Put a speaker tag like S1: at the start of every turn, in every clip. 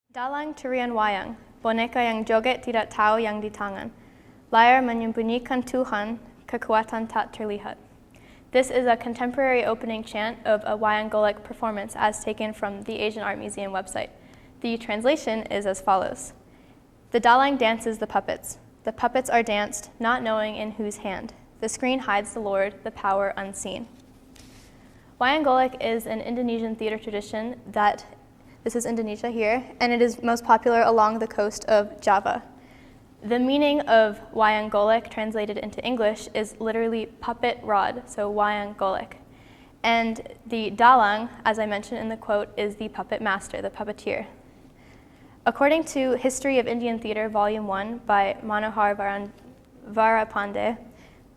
S1: Dalang turian wayang, boneka yang joget tidak tahu yang di tangan. Layar menyembunyikan Tuhan, kekuatan tak terlihat. This is a contemporary opening chant of a wayang golek performance as taken from the Asian Art Museum website. The translation is as follows. The dalang dances the puppets. The puppets are danced, not knowing in whose hand. The screen hides the Lord, the power unseen. Wayang golek is an Indonesian theater tradition this is Indonesia here, and it is most popular along the coast of Java. The meaning of wayang golek translated into English is literally puppet rod, so wayang golek. And the dalang, as I mentioned in the quote, is the puppet master, the puppeteer. According to History of Indian Theatre, Volume 1 by Manohar Varapande,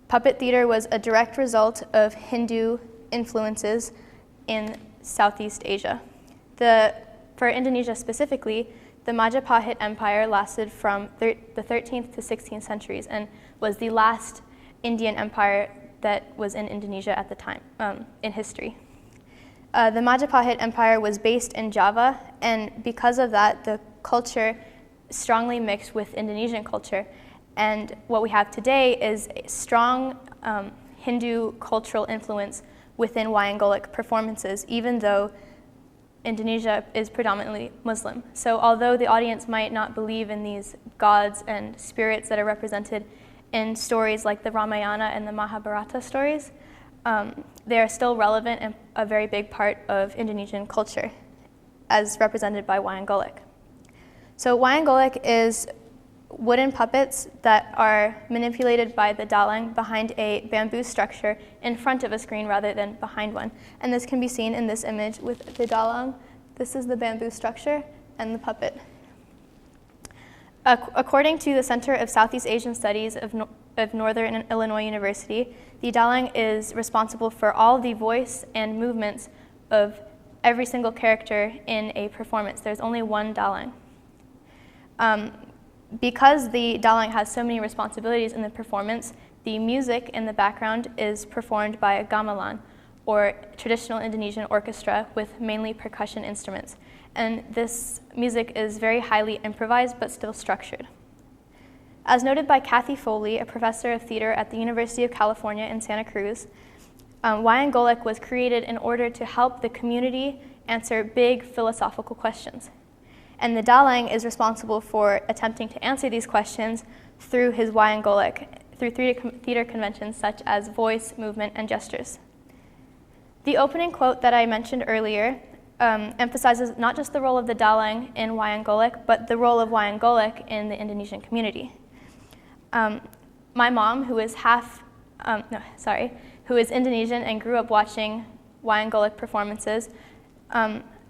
S1: puppet theater was a direct result of Hindu influences in Southeast Asia. For Indonesia specifically, the Majapahit Empire lasted from the 13th to 16th centuries and was the last Indian empire that was in Indonesia at the time, in history. The Majapahit Empire was based in Java, and because of that, the culture strongly mixed with Indonesian culture. And what we have today is a strong Hindu cultural influence within wayang golek performances, even though Indonesia is predominantly Muslim. So although the audience might not believe in these gods and spirits that are represented in stories like the Ramayana and the Mahabharata stories, they are still relevant and a very big part of Indonesian culture, as represented by wayang golek. So wayang golek is wooden puppets that are manipulated by the dalang behind a bamboo structure in front of a screen rather than behind one. And this can be seen in this image with the dalang. This is the bamboo structure and the puppet. According to the Center of Southeast Asian Studies of Northern Illinois University, the dalang is responsible for all the voice and movements of every single character in a performance. There's only one dalang. Because the dalang has so many responsibilities in the performance, the music in the background is performed by a gamelan, or traditional Indonesian orchestra with mainly percussion instruments. And this music is very highly improvised but still structured. As noted by Kathy Foley, a professor of theater at the University of California in Santa Cruz, wayang golek was created in order to help the community answer big philosophical questions. And the dalang is responsible for attempting to answer these questions through his wayang golek, through theater conventions such as voice, movement, and gestures. The opening quote that I mentioned earlier emphasizes not just the role of the dalang in wayang golek, but the role of wayang golek in the Indonesian community. My mom, who is Indonesian and grew up watching wayang golek performances,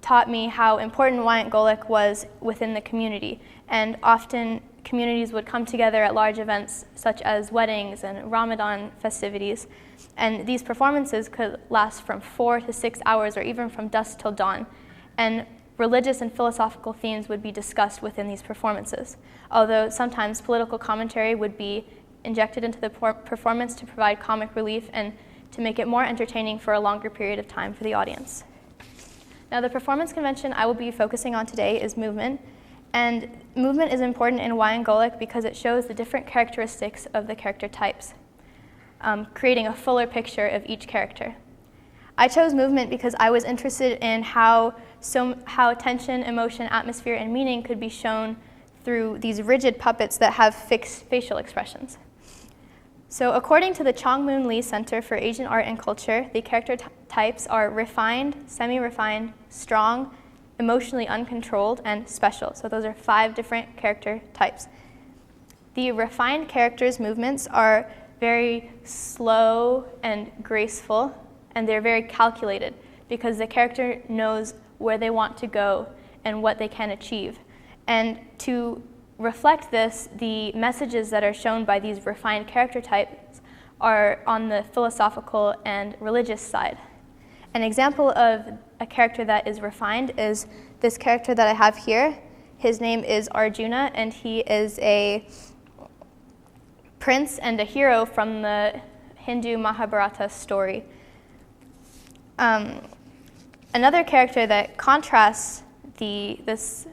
S1: taught me how important wayang golek was within the community. And often communities would come together at large events such as weddings and Ramadan festivities. And these performances could last from 4 to 6 hours or even from dusk till dawn. And religious and philosophical themes would be discussed within these performances, although sometimes political commentary would be injected into the performance to provide comic relief and to make it more entertaining for a longer period of time for the audience. Now, the performance convention I will be focusing on today is movement. And movement is important in wayang golek because it shows the different characteristics of the character types, creating a fuller picture of each character. I chose movement because I was interested in how tension, emotion, atmosphere, and meaning could be shown through these rigid puppets that have fixed facial expressions. So according to the Chong Moon Lee Center for Asian Art and Culture, the character types are refined, semi-refined, strong, emotionally uncontrolled, and special. So those are 5 different character types. The refined characters' movements are very slow and graceful, and they're very calculated because the character knows where they want to go and what they can achieve. And to reflect this, the messages that are shown by these refined character types are on the philosophical and religious side. An example of a character that is refined is this character that I have here. His name is Arjuna, and he is a prince and a hero from the Hindu Mahabharata story. Another character that contrasts this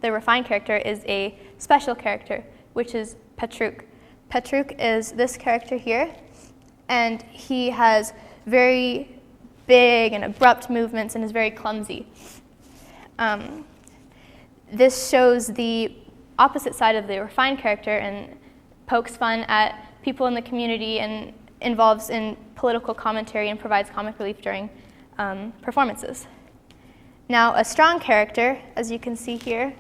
S1: the refined character is a special character, which is Patruk. Patruk is this character here, and he has very big and abrupt movements and is very clumsy. This shows the opposite side of the refined character and pokes fun at people in the community and involves in political commentary and provides comic relief during performances. Now, a strong character, as you can see here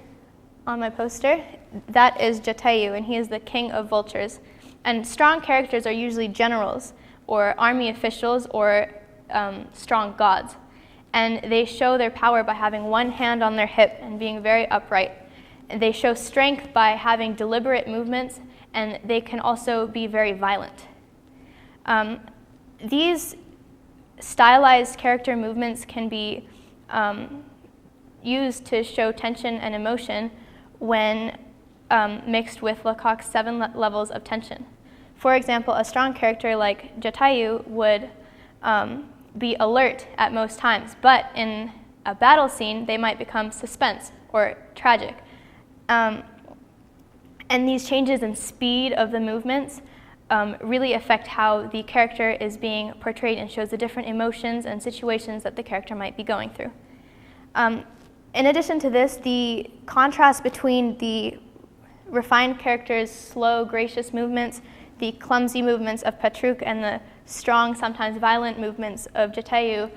S1: on my poster, that is Jatayu, and he is the king of vultures. And strong characters are usually generals or army officials or strong gods. And they show their power by having one hand on their hip and being very upright. And they show strength by having deliberate movements, and they can also be very violent. These stylized character movements can be used to show tension and emotion when mixed with Lecoq's 7 levels of tension. For example, a strong character like Jatayu would be alert at most times, but in a battle scene, they might become suspense or tragic. And these changes in speed of the movements really affect how the character is being portrayed and shows the different emotions and situations that the character might be going through. In addition to this, the contrast between the refined character's slow, gracious movements, the clumsy movements of Patruk, and the strong, sometimes violent movements of Jatayu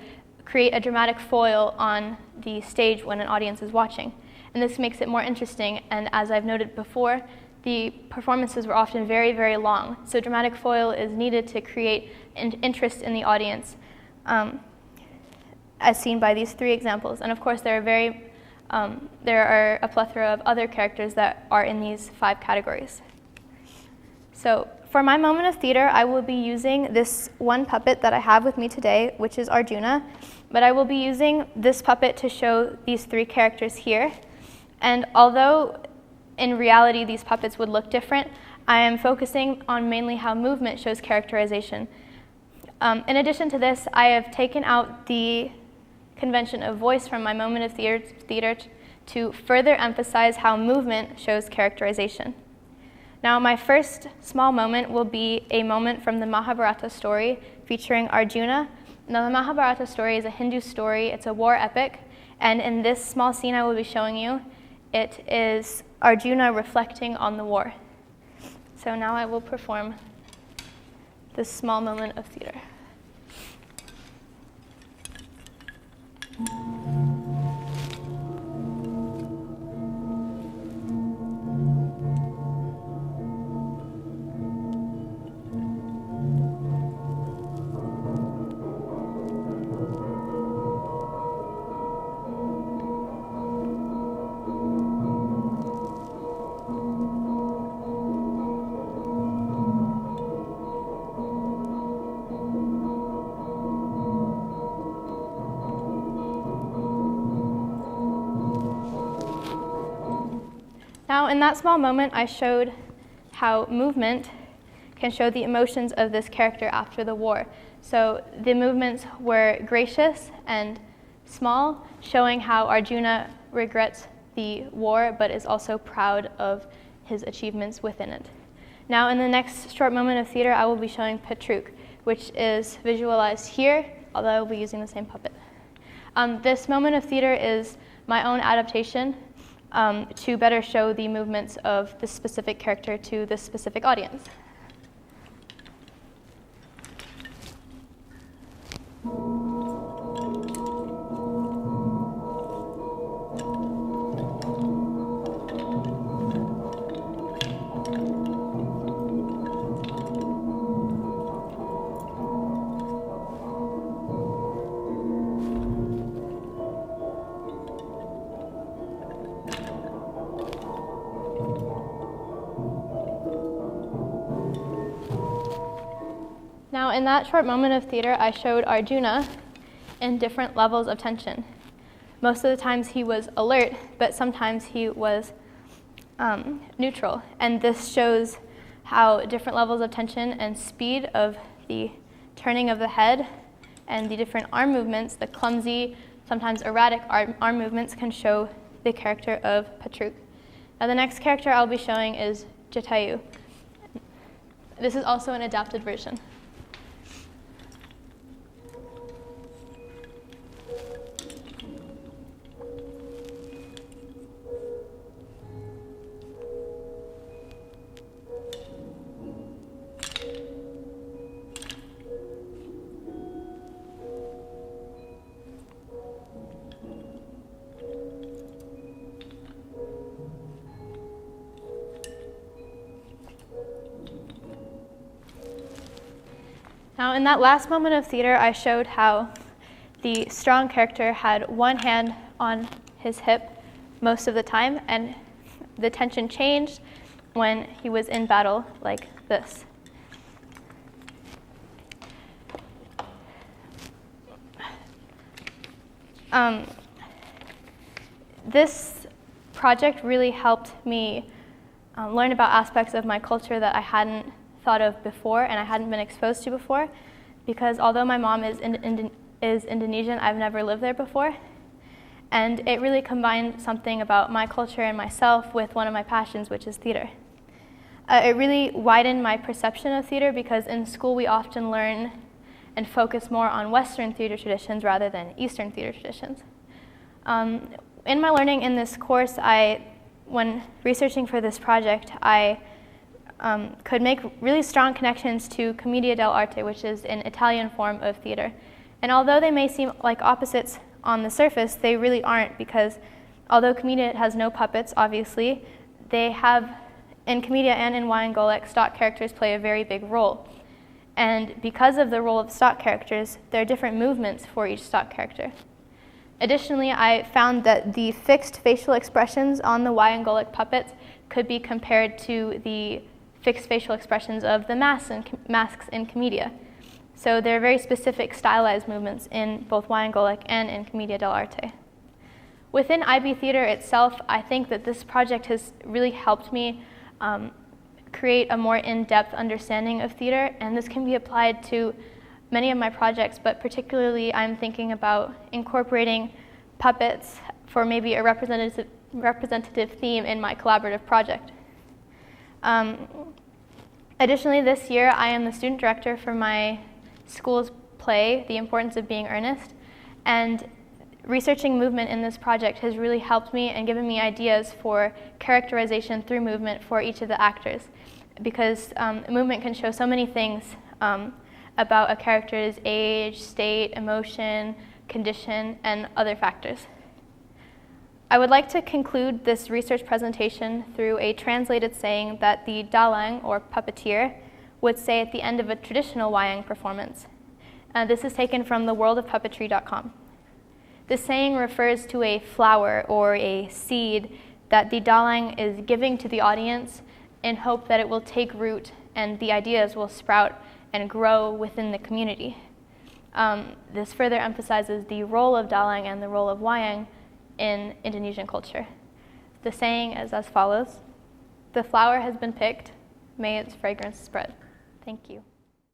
S1: create a dramatic foil on the stage when an audience is watching. And this makes it more interesting, and as I've noted before, the performances were often very, very long, so dramatic foil is needed to create interest in the audience, as seen by these 3 examples. And of course, there are a plethora of other characters that are in these 5 categories. So for my moment of theater, I will be using this one puppet that I have with me today, which is Arjuna, but I will be using this puppet to show these 3 characters here. And although in reality these puppets would look different, I am focusing on mainly how movement shows characterization. In addition to this, I have taken out the convention of voice from my moment of theater to further emphasize how movement shows characterization. Now, my first small moment will be a moment from the Mahabharata story featuring Arjuna. Now, the Mahabharata story is a Hindu story. It's a war epic. And in this small scene I will be showing you, it is Arjuna reflecting on the war. So now I will perform this small moment of theater. Now, in that small moment, I showed how movement can show the emotions of this character after the war. So the movements were gracious and small, showing how Arjuna regrets the war but is also proud of his achievements within it. Now, in the next short moment of theater, I will be showing Patruk, which is visualized here, although I will be using the same puppet. This moment of theater is my own adaptation to better show the movements of this specific character to this specific audience. Now, in that short moment of theater, I showed Arjuna in different levels of tension. Most of the times he was alert, but sometimes he was neutral. And this shows how different levels of tension and speed of the turning of the head and the different arm movements, the clumsy, sometimes erratic arm movements, can show the character of Patruk. Now the next character I'll be showing is Jatayu. This is also an adapted version. Now, in that last moment of theater, I showed how the strong character had one hand on his hip most of the time, and the tension changed when he was in battle like this. This project really helped me learn about aspects of my culture that I hadn't thought of before and I hadn't been exposed to before, because although my mom is Indonesian, I've never lived there before. And it really combined something about my culture and myself with one of my passions, which is theater. It really widened my perception of theater, because in school we often learn and focus more on Western theater traditions rather than Eastern theater traditions. In my learning in this course, when researching for this project, I could make really strong connections to commedia dell'arte, which is an Italian form of theater. And although they may seem like opposites on the surface, they really aren't, because although commedia has no puppets, obviously, they have, in commedia and in wayang golek, stock characters play a very big role. And because of the role of stock characters, there are different movements for each stock character. Additionally, I found that the fixed facial expressions on the wayang golek puppets could be compared to the fixed facial expressions of the masks in commedia. So there are very specific stylized movements in both wayang golek and in commedia dell'arte. Within IB Theater itself, I think that this project has really helped me create a more in-depth understanding of theater, and this can be applied to many of my projects, but particularly I'm thinking about incorporating puppets for maybe a representative theme in my collaborative project. Additionally, this year I am the student director for my school's play, The Importance of Being Earnest, and researching movement in this project has really helped me and given me ideas for characterization through movement for each of the actors, because movement can show so many things about a character's age, state, emotion, condition, and other factors. I would like to conclude this research presentation through a translated saying that the dalang, or puppeteer, would say at the end of a traditional wayang performance. This is taken from theworldofpuppetry.com. This saying refers to a flower or a seed that the dalang is giving to the audience in hope that it will take root and the ideas will sprout and grow within the community. This further emphasizes the role of dalang and the role of wayang in Indonesian culture. The saying is as follows: "The flower has been picked, may its fragrance spread." Thank you.